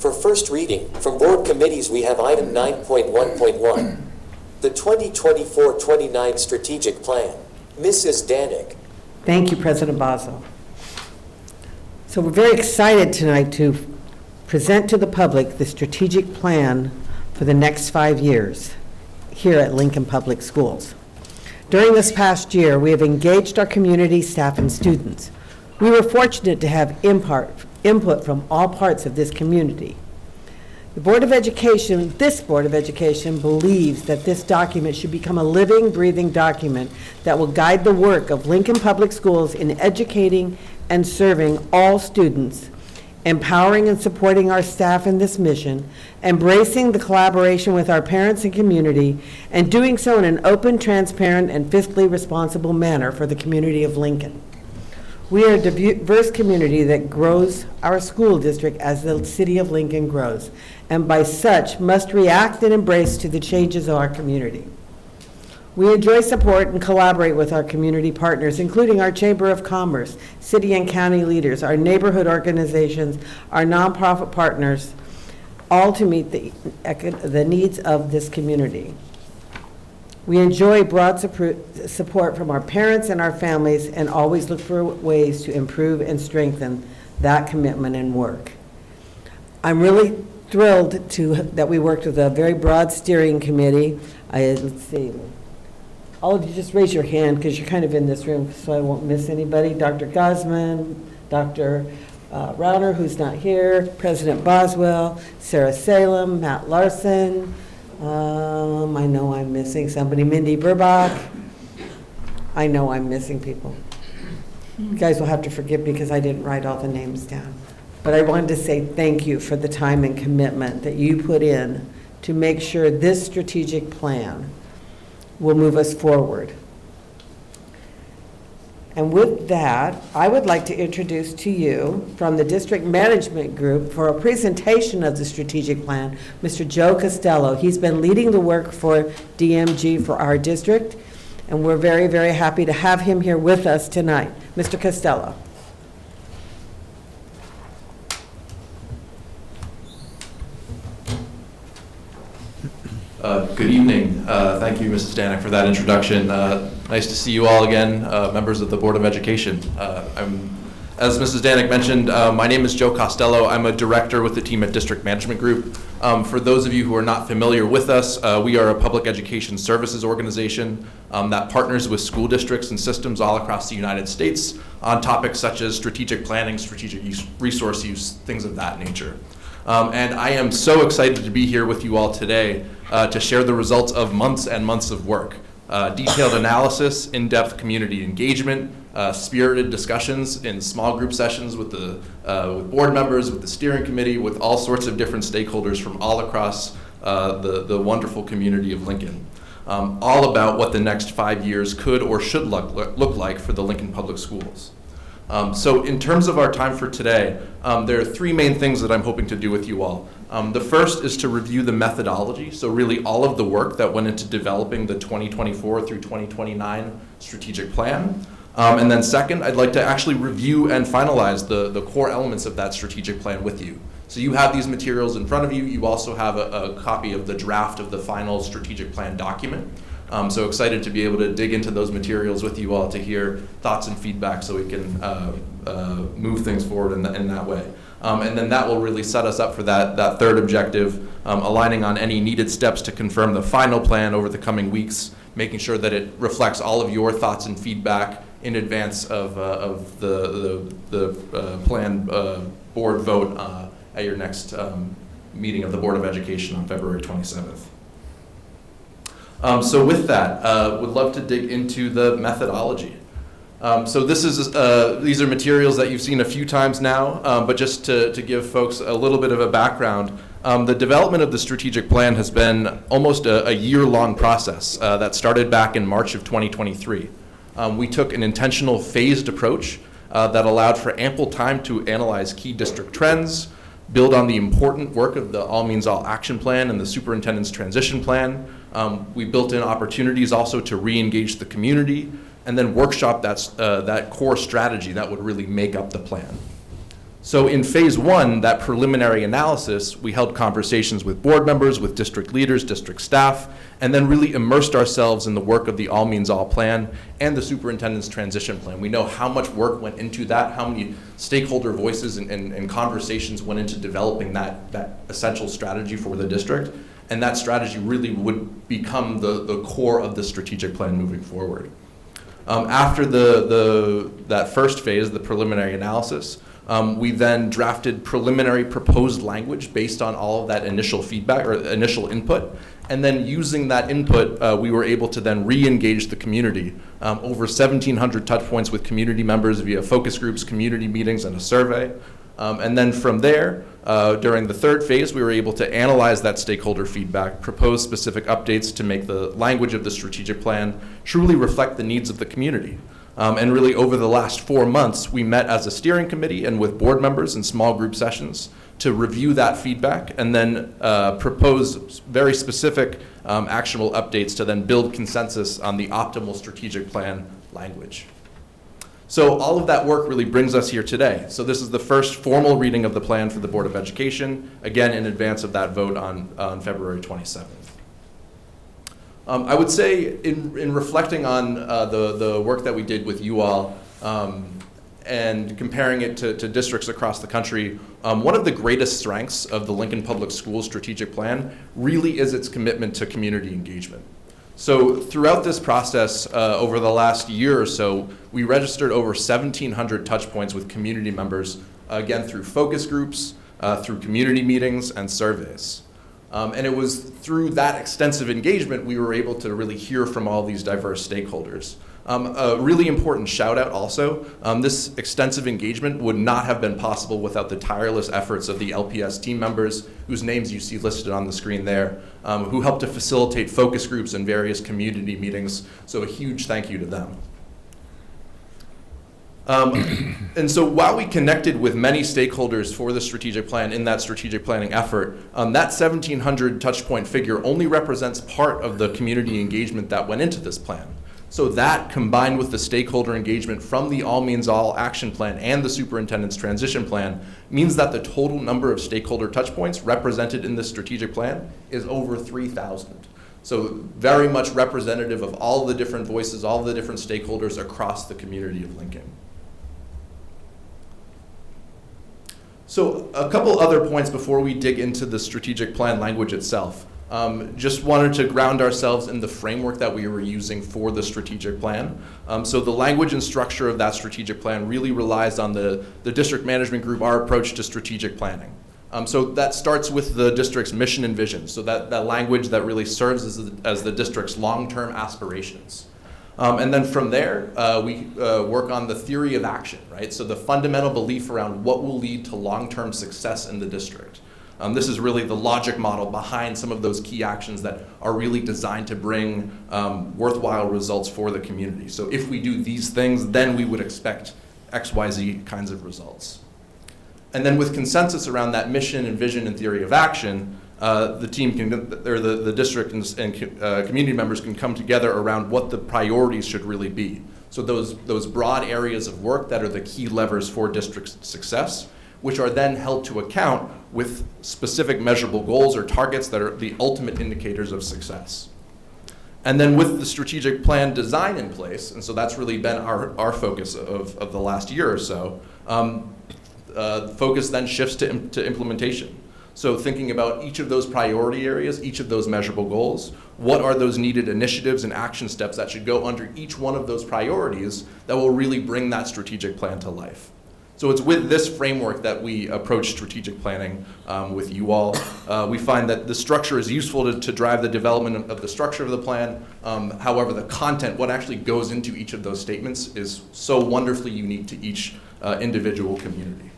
For first reading, from board committees we have item 9.1.1, the 2024-29 Strategic Plan. Mrs. Danik. Thank you, President Boswell. So we're very excited tonight to present to the public the strategic plan for the next 5 years here at Lincoln Public Schools. During this past year, we have engaged our community, staff, and students. We were fortunate to have input from all parts of this community. The Board of Education, this Board of Education, believes that this document should become a living, breathing document that will guide the work of Lincoln Public Schools in educating and serving all students, empowering and supporting our staff in this mission, embracing the collaboration with our parents and community, and doing so in an open, transparent, and fiscally responsible manner for the community of Lincoln. We are a diverse community that grows our school district as the city of Lincoln grows, and by such must react and embrace to the changes of our community. We enjoy support and collaborate with our community partners, including our Chamber of Commerce, city and county leaders, our neighborhood organizations, our nonprofit partners, all to meet the needs of this community. We enjoy broad support from our parents and our families and always look for ways to improve and strengthen that commitment and work. I'm really thrilled that we worked with a very broad steering committee. Let's see. All of you just raise your hand because you're kind of in this room so I won't miss anybody. Dr. Gosman, Dr. Rauner, who's not here, President Boswell, Sarah Salem, Matt Larson, I know I'm missing somebody, Mindy Burbach. I know I'm missing people. You guys will have to forgive me because I didn't write all the names down. But I wanted to say thank you for the time and commitment that you put in to make sure this strategic plan will move us forward. And with that, I would like to introduce to you from the District Management Group for a presentation of the strategic plan, Mr. Joe Costello. He's been leading the work for DMG for our district, and we're very, very happy to have him here with us tonight. Mr. Costello. Good evening. Thank you, Mrs. Danik, for that introduction. Nice to see you all again, members of the Board of Education. As Mrs. Danik mentioned, my name is Joe Costello. I'm a director with the team at District Management Group. For those of you who are not familiar with us, we are a public education services organization that partners with school districts and systems all across the United States on topics such as strategic planning, strategic resource use, things of that nature. And I am so excited to be here with you all today to share the results of months and months of work. Detailed analysis, in-depth community engagement, spirited discussions in small group sessions with board members, with the steering committee, with all sorts of different stakeholders from all across the wonderful community of Lincoln. All about what the next 5 years could or should look like for the Lincoln Public Schools. So in terms of our time for today, there are three main things that I'm hoping to do with you all. The first is to review the methodology, so really all of the work that went into developing the 2024 through 2029 strategic plan. And then second, I'd like to actually review and finalize the core elements of that strategic plan with you. So you have these materials in front of you. You also have a copy of the draft of the final strategic plan document. So excited to be able to dig into those materials with you all to hear thoughts and feedback so we can move things forward in that way. And then that will really set us up for that third objective, aligning on any needed steps to confirm the final plan over the coming weeks, making sure that it reflects all of your thoughts and feedback in advance of the plan board vote at your next meeting of the Board of Education on February 27th. So with that, would love to dig into the methodology. So these are materials that you've seen a few times now, but just to give folks a little bit of a background, the development of the strategic plan has been almost a year-long process that started back in March of 2023. We took an intentional phased approach that allowed for ample time to analyze key district trends, build on the important work of the All Means All Action Plan and the Superintendent's Transition Plan. We built in opportunities also to re-engage the community and then workshop that core strategy that would really make up the plan. So in phase one, that preliminary analysis, we held conversations with board members, with district leaders, district staff, and then really immersed ourselves in the work of the All Means All plan and the superintendent's transition plan. We know how much work went into that, how many stakeholder voices and conversations went into developing that essential strategy for the district. And that strategy really would become the core of the strategic plan moving forward. After that first phase, the preliminary analysis, we then drafted preliminary proposed language based on all of that initial feedback or initial input. And then using that input, we were able to then re-engage the community. Over 1,700 touch points with community members via focus groups, community meetings, and a survey. And then from there, during the third phase, we were able to analyze that stakeholder feedback, propose specific updates to make the language of the strategic plan truly reflect the needs of the community. And really over the last 4 months, we met as a steering committee and with board members in small group sessions to review that feedback and then propose very specific actionable updates to then build consensus on the optimal strategic plan language. So all of that work really brings us here today. So this is the first formal reading of the plan for the Board of Education, again in advance of that vote on February 27th. I would say in reflecting on the work that we did with you all and comparing it to districts across the country, one of the greatest strengths of the Lincoln Public Schools strategic plan really is its commitment to community engagement. So throughout this process, over the last year or so, we registered over 1,700 touch points with community members, again through focus groups, through community meetings and surveys. And it was through that extensive engagement we were able to really hear from all these diverse stakeholders. A really important shout out also, this extensive engagement would not have been possible without the tireless efforts of the LPS team members, whose names you see listed on the screen there, who helped to facilitate focus groups and various community meetings. So a huge thank you to them. And so while we connected with many stakeholders for the strategic plan in that strategic planning effort, that 1,700 touch point figure only represents part of the community engagement that went into this plan. So that, combined with the stakeholder engagement from the All Means All action plan and the superintendent's transition plan, means that the total number of stakeholder touch points represented in this strategic plan is over 3,000. So very much representative of all the different voices, all the different stakeholders across the community of Lincoln. So a couple other points before we dig into the strategic plan language itself. Just wanted to ground ourselves in the framework that we were using for the strategic plan. So the language and structure of that strategic plan really relies on the district management group, our approach to strategic planning. So that starts with the district's mission and vision, so that language that really serves as the district's long-term aspirations. And then from there, we work on the theory of action, right? So the fundamental belief around what will lead to long-term success in the district. This is really the logic model behind some of those key actions that are really designed to bring worthwhile results for the community. So if we do these things, then we would expect XYZ kinds of results. And then with consensus around that mission and vision and theory of action, the team can, or the district and community members can come together around what the priorities should really be. So those broad areas of work that are the key levers for district success, which are then held to account with specific measurable goals or targets that are the ultimate indicators of success. And then with the strategic plan design in place, and so that's really been our focus of the last year or so, focus then shifts to implementation. So thinking about each of those priority areas, each of those measurable goals, what are those needed initiatives and action steps that should go under each one of those priorities that will really bring that strategic plan to life. So it's with this framework that we approach strategic planning with you all. We find that the structure is useful to drive the development of the structure of the plan. However, the content, what actually goes into each of those statements, is so wonderfully unique to each individual community.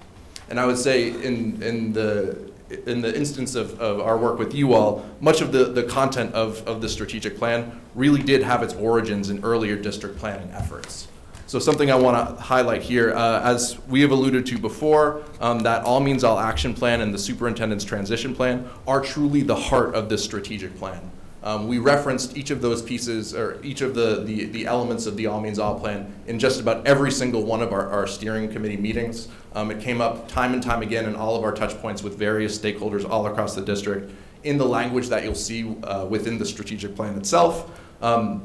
And I would say in the instance of our work with you all, much of the content of the strategic plan really did have its origins in earlier district planning efforts. So something I want to highlight here, as we have alluded to before, that All Means All action plan and the superintendent's transition plan are truly the heart of this strategic plan. We referenced each of those pieces, or each of the elements of the All Means All plan in just about every single one of our steering committee meetings. It came up time and time again in all of our touch points with various stakeholders all across the district. In the language that you'll see within the strategic plan itself,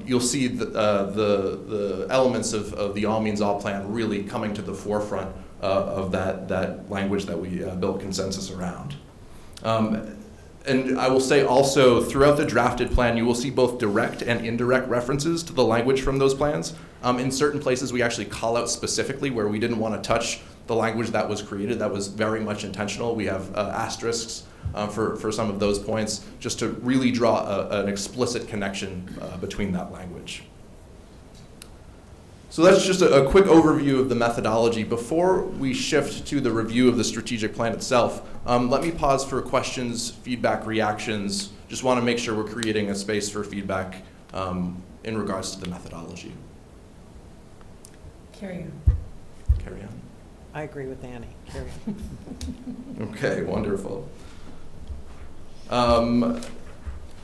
you'll see the elements of the All Means All plan really coming to the forefront of that language that we built consensus around. And I will say also, throughout the drafted plan, you will see both direct and indirect references to the language from those plans. In certain places, we actually call out specifically where we didn't want to touch the language that was created. That was very much intentional. We have asterisks for some of those points, just to really draw an explicit connection between that language. So that's just a quick overview of the methodology. Before we shift to the review of the strategic plan itself, let me pause for questions, feedback, reactions. Just want to make sure we're creating a space for feedback in regards to the methodology. Carry on. Carry on. I agree with Annie. Carry on. Okay, wonderful.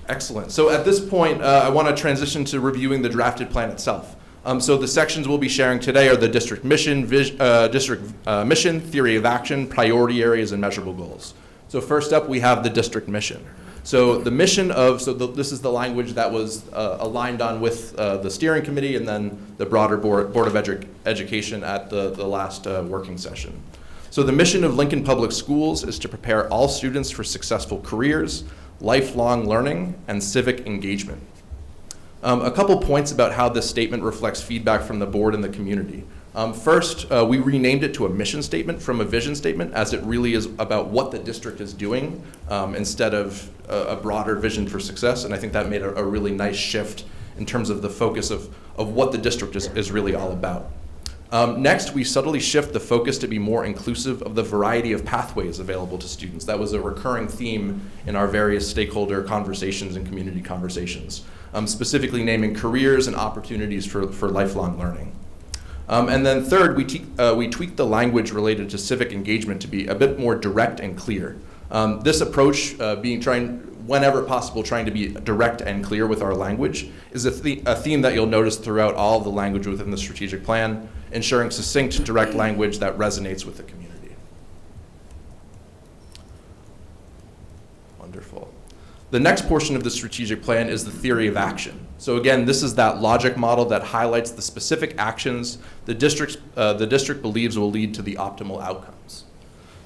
Excellent. So at this point, I want to transition to reviewing the drafted plan itself. So the sections we'll be sharing today are the district mission, mission, theory of action, priority areas, and measurable goals. So first up, we have the district mission. So the mission of, this is the language that was aligned on with the steering committee and then the broader Board of Education at the last working session. So the mission of Lincoln Public Schools is to prepare all students for successful careers, lifelong learning, and civic engagement. A couple points about how this statement reflects feedback from the board and the community. First, we renamed it to a mission statement from a vision statement, as it really is about what the district is doing instead of a broader vision for success. And I think that made a really nice shift in terms of the focus of what the district is really all about. Next, we subtly shift the focus to be more inclusive of the variety of pathways available to students. That was a recurring theme in our various stakeholder conversations and community conversations, specifically naming careers and opportunities for lifelong learning. And then third, we tweaked the language related to civic engagement to be a bit more direct and clear. This approach, whenever possible, trying to be direct and clear with our language, is a theme that you'll notice throughout all of the language within the strategic plan, ensuring succinct, direct language that resonates with the community. Wonderful. The next portion of the strategic plan is the theory of action. So again, this is that logic model that highlights the specific actions the district believes will lead to the optimal outcomes.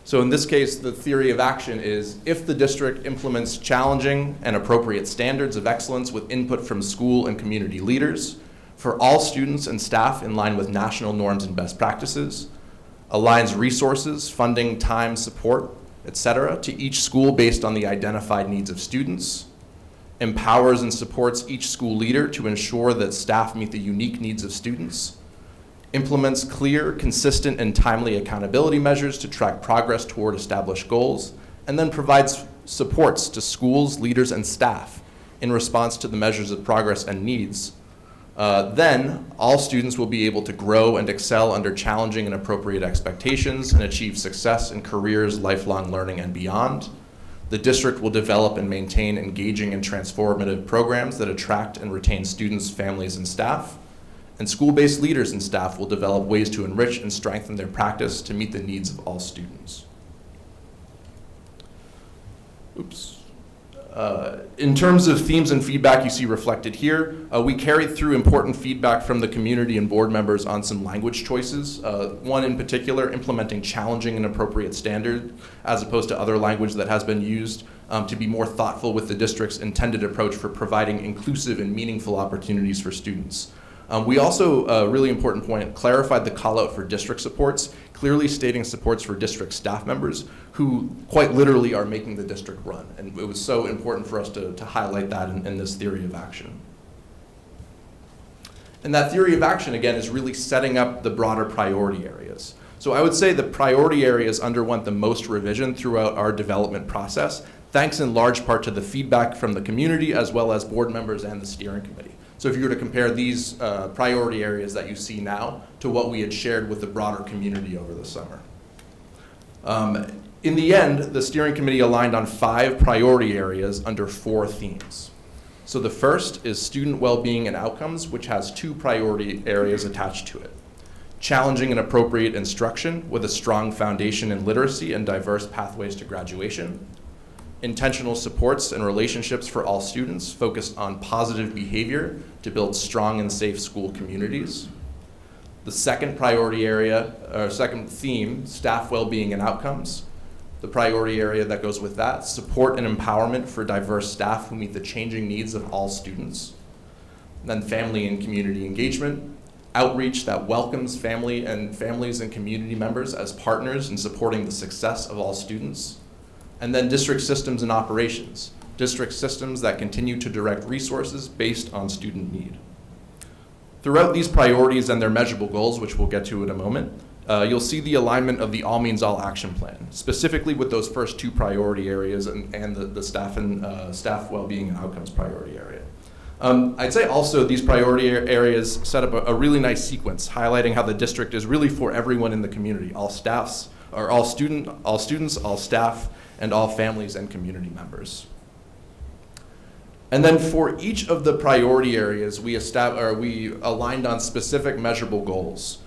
So in this case, the theory of action is if the district implements challenging and appropriate standards of excellence with input from school and community leaders for all students and staff in line with national norms and best practices, aligns resources, funding, time, support, etc., to each school based on the identified needs of students, empowers and supports each school leader to ensure that staff meet the unique needs of students, implements clear, consistent, and timely accountability measures to track progress toward established goals, and then provides supports to schools, leaders, and staff in response to the measures of progress and needs. Then all students will be able to grow and excel under challenging and appropriate expectations and achieve success in careers, lifelong learning, and beyond. The district will develop and maintain engaging and transformative programs that attract and retain students, families, and staff. And school-based leaders and staff will develop ways to enrich and strengthen their practice to meet the needs of all students. Oops. In terms of themes and feedback you see reflected here, we carried through important feedback from the community and board members on some language choices. One in particular, implementing challenging and appropriate standard as opposed to other language that has been used to be more thoughtful with the district's intended approach for providing inclusive and meaningful opportunities for students. We also, a really important point, clarified the call out for district supports, clearly stating supports for district staff members who quite literally are making the district run. And it was so important for us to highlight that in this theory of action. And that theory of action, again, is really setting up the broader priority areas. So I would say the priority areas underwent the most revision throughout our development process, thanks in large part to the feedback from the community as well as board members and the steering committee. So if you were to compare these priority areas that you see now to what we had shared with the broader community over the summer. In the end, the steering committee aligned on 5 priority areas under 4 themes. So the first is student well-being and outcomes, which has 2 priority areas attached to it. Challenging and appropriate instruction with a strong foundation in literacy and diverse pathways to graduation. Intentional supports and relationships for all students focused on positive behavior to build strong and safe school communities. The second priority area, or second theme, staff well-being and outcomes. The priority area that goes with that, support and empowerment for diverse staff who meet the changing needs of all students. Then family and community engagement, outreach that welcomes families and community members as partners in supporting the success of all students. And then district systems and operations, district systems that continue to direct resources based on student need. Throughout these priorities and their measurable goals, which we'll get to in a moment, you'll see the alignment of the All Means All action plan, specifically with those first 2 priority areas and the staff well-being and outcomes priority area. I'd say also these priority areas set up a really nice sequence, highlighting how the district is really for everyone in the community, all students, all staff, and all families and community members. And then for each of the priority areas, we aligned on specific measurable goals.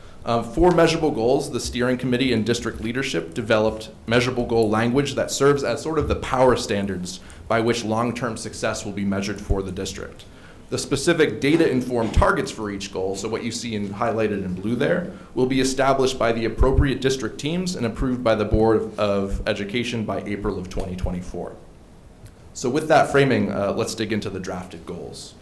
For measurable goals, the steering committee and district leadership developed measurable goal language that serves as sort of the power standards by which long-term success will be measured for the district. The specific data-informed targets for each goal, so what you see highlighted in blue there, will be established by the appropriate district teams and approved by the Board of Education by April of 2024. So with that framing, let's dig into the drafted goals.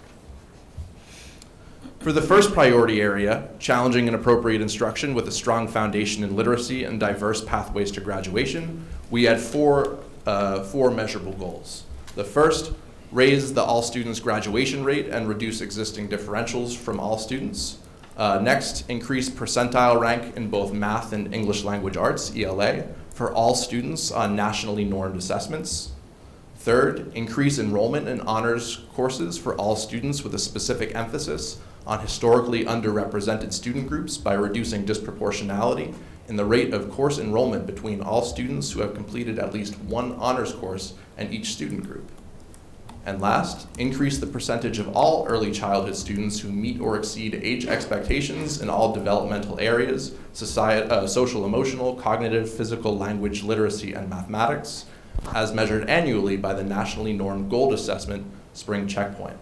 For the first priority area, challenging and appropriate instruction with a strong foundation in literacy and diverse pathways to graduation, we had four measurable goals. The first, raise the all students graduation rate and reduce existing differentials from all students. Next, increase percentile rank in both math and English language arts, ELA, for all students on nationally normed assessments. Third, increase enrollment in honors courses for all students with a specific emphasis on historically underrepresented student groups by reducing disproportionality in the rate of course enrollment between all students who have completed at least one honors course and each student group. And last, increase the percentage of all early childhood students who meet or exceed age expectations in all developmental areas, social, emotional, cognitive, physical, language, literacy, and mathematics, as measured annually by the nationally normed gold assessment spring checkpoint.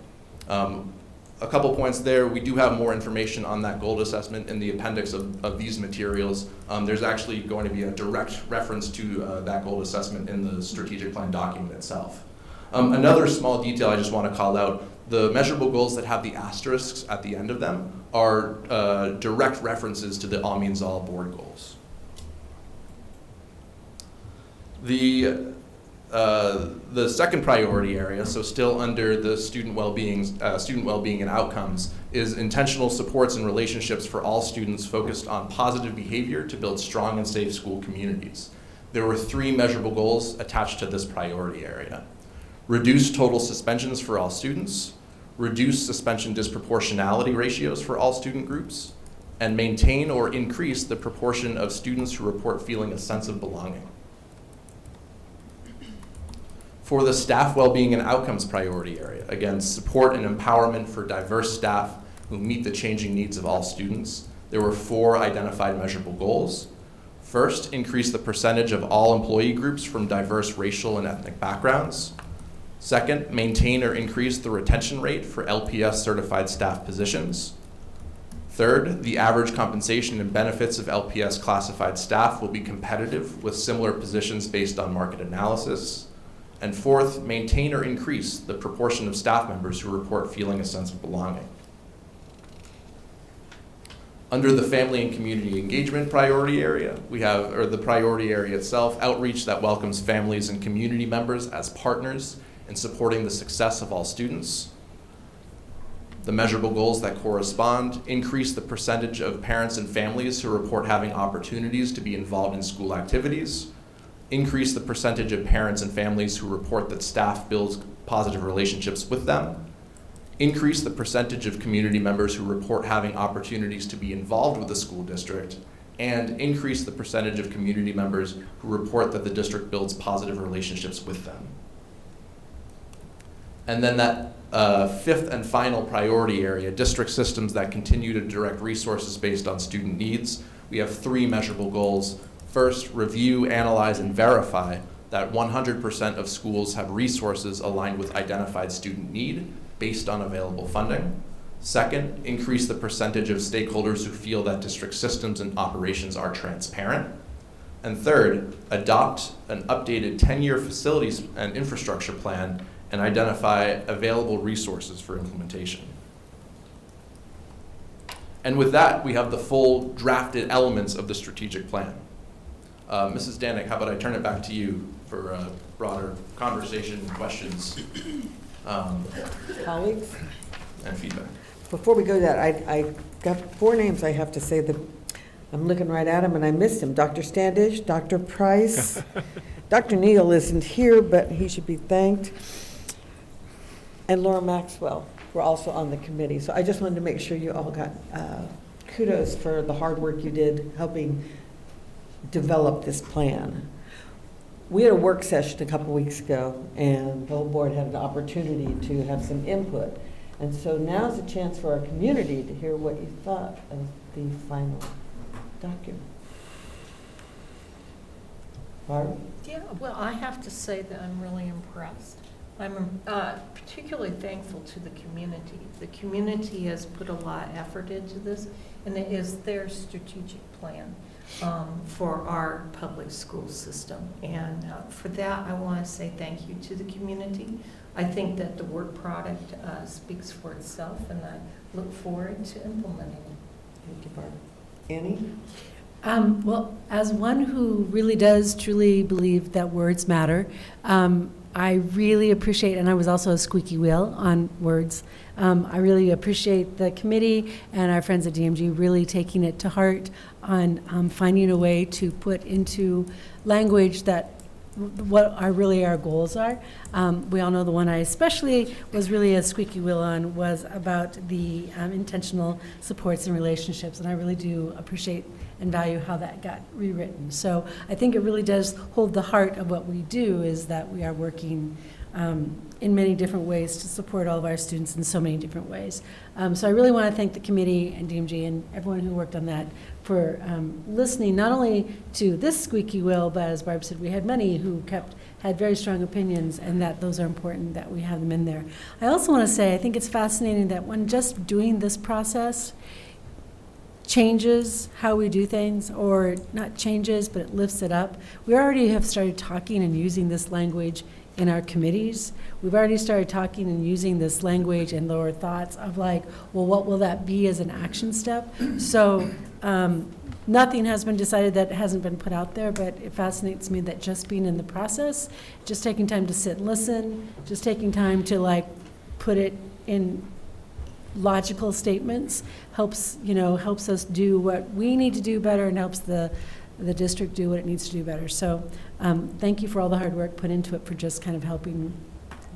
A couple points there. We do have more information on that gold assessment in the appendix of these materials. There's actually going to be a direct reference to that gold assessment in the strategic plan document itself. Another small detail I just want to call out, the measurable goals that have the asterisks at the end of them are direct references to the All Means All board goals. The second priority area, so still under the student well-being and outcomes, is intentional supports and relationships for all students focused on positive behavior to build strong and safe school communities. There were 3 measurable goals attached to this priority area. Reduce total suspensions for all students, reduce suspension disproportionality ratios for all student groups, and maintain or increase the proportion of students who report feeling a sense of belonging. For the staff well-being and outcomes priority area, again, support and empowerment for diverse staff who meet the changing needs of all students, there were 4 identified measurable goals. First, increase the percentage of all employee groups from diverse racial and ethnic backgrounds. Second, maintain or increase the retention rate for LPS certified staff positions. Third, the average compensation and benefits of LPS classified staff will be competitive with similar positions based on market analysis. And fourth, maintain or increase the proportion of staff members who report feeling a sense of belonging. Under the family and community engagement priority area, we have, or the priority area itself, outreach that welcomes families and community members as partners in supporting the success of all students. The measurable goals that correspond, increase the percentage of parents and families who report having opportunities to be involved in school activities, increase the percentage of parents and families who report that staff builds positive relationships with them, increase the percentage of community members who report having opportunities to be involved with the school district, and increase the percentage of community members who report that the district builds positive relationships with them. And then that fifth and final priority area, district systems that continue to direct resources based on student needs. We have 3 measurable goals. First, review, analyze, and verify that 100% of schools have resources aligned with identified student need based on available funding. Second, increase the percentage of stakeholders who feel that district systems and operations are transparent. And third, adopt an updated 10-year facilities and infrastructure plan and identify available resources for implementation. And with that, we have the full drafted elements of the strategic plan. Mrs. Danek, how about I turn it back to you for a broader conversation, questions, Colleagues? and feedback. Before we go to that, I got 4 names I have to say that I'm looking right at him and I missed him. Dr. Standish, Dr. Price, Dr. Neal isn't here, but he should be thanked. And Laura Maxwell were also on the committee. So I just wanted to make sure you all got kudos for the hard work you did helping develop this plan. We had a work session a couple weeks ago, and the whole board had an opportunity to have some input. And so now's a chance for our community to hear what you thought of the final document. Barb? Yeah, well, I have to say that I'm really impressed. I'm particularly thankful to the community. The community has put a lot of effort into this, and it is their strategic plan for our public school system. And for that, I want to say thank you to the community. I think that the work product speaks for itself, and I look forward to implementing it. Thank you, Barb. Annie? Well, as one who really does truly believe that words matter, I really appreciate, and I was also a squeaky wheel on words, I really appreciate the committee and our friends at DMG really taking it to heart on finding a way to put into language that what our goals are. We all know the one I especially was really a squeaky wheel on was about the intentional supports and relationships, and I really do appreciate and value how that got rewritten. So I think it really does hold the heart of what we do, is that we are working in many different ways to support all of our students in so many different ways. So I really want to thank the committee and DMG and everyone who worked on that for listening not only to this squeaky wheel, but as Barb said, we had many who had very strong opinions, and that those are important that we have them in there. I also want to say I think it's fascinating that when just doing this process changes how we do things, or not changes, but it lifts it up. We already have started talking and using this language in our committees. We've already started talking and using this language and our thoughts of like, well, what will that be as an action step? So nothing has been decided that hasn't been put out there, but it fascinates me that just being in the process, just taking time to sit and listen, just taking time to like put it in logical statements helps us do what we need to do better, and helps the district do what it needs to do better. So thank you for all the hard work put into it, for just kind of helping,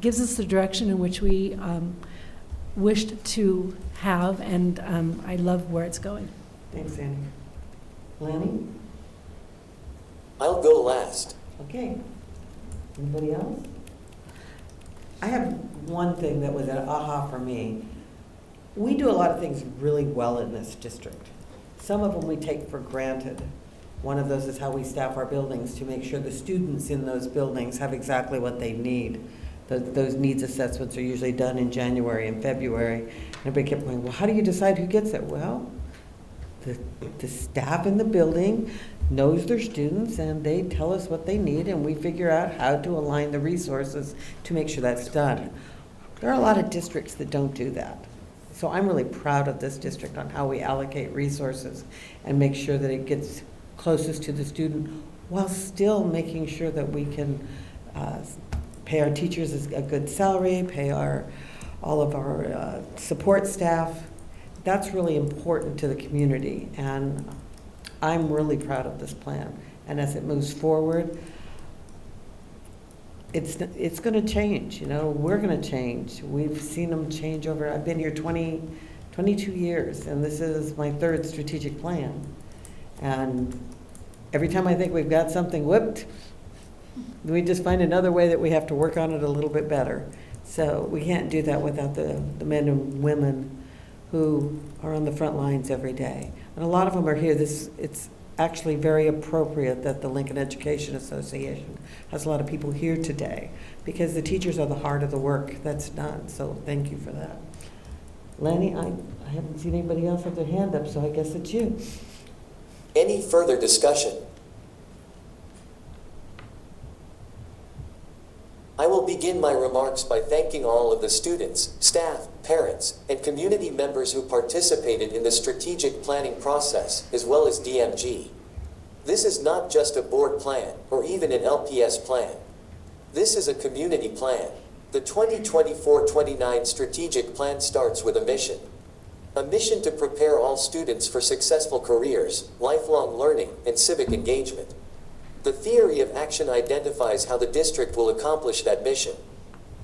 gives us the direction in which we wished to have, and I love where it's going. Thanks, Annie. Lanny? I'll go last. Okay. Anybody else? I have one thing that was an aha for me. We do a lot of things really well in this district. Some of them we take for granted. One of those is how we staff our buildings to make sure the students in those buildings have exactly what they need. Those needs assessments are usually done in January and February. And everybody kept going, well, how do you decide who gets it? Well, the staff in the building knows their students, and they tell us what they need, and we figure out how to align the resources to make sure that's done. There are a lot of districts that don't do that. So I'm really proud of this district on how we allocate resources and make sure that it gets closest to the student, while still making sure that we can pay our teachers a good salary, pay all of our support staff. That's really important to the community, and I'm really proud of this plan. And as it moves forward, it's going to change. We're going to change. We've seen them change over. I've been here 22 years, and this is my 3rd strategic plan. And every time I think we've got something whipped, we just find another way that we have to work on it a little bit better. So we can't do that without the men and women who are on the front lines every day. And a lot of them are here. It's actually very appropriate that the Lincoln Education Association has a lot of people here today, because the teachers are the heart of the work that's done. So thank you for that. Lenny, I haven't seen anybody else with their hand up, so I guess it's you. Any further discussion? I will begin my remarks by thanking all of the students, staff, parents, and community members who participated in the strategic planning process, as well as DMG. This is not just a board plan, or even an LPS plan. This is a community plan. The 2024-29 strategic plan starts with a mission. A mission to prepare all students for successful careers, lifelong learning, and civic engagement. The theory of action identifies how the district will accomplish that mission.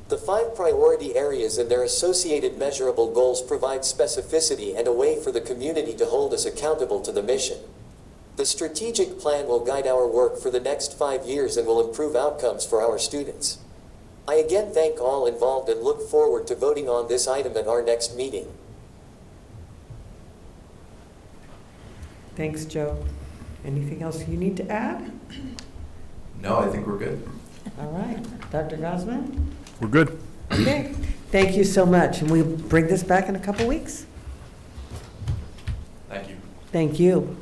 The 5 priority areas and their associated measurable goals provide specificity and a way for the community to hold us accountable to the mission. The strategic plan will guide our work for the next 5 years and will improve outcomes for our students. I again thank all involved and look forward to voting on this item at our next meeting. Thanks, Joe. Anything else you need to add? No, I think we're good. All right. Dr. Gosman? We're good. Okay. Thank you so much. And we'll bring this back in a couple weeks. Thank you. Thank you.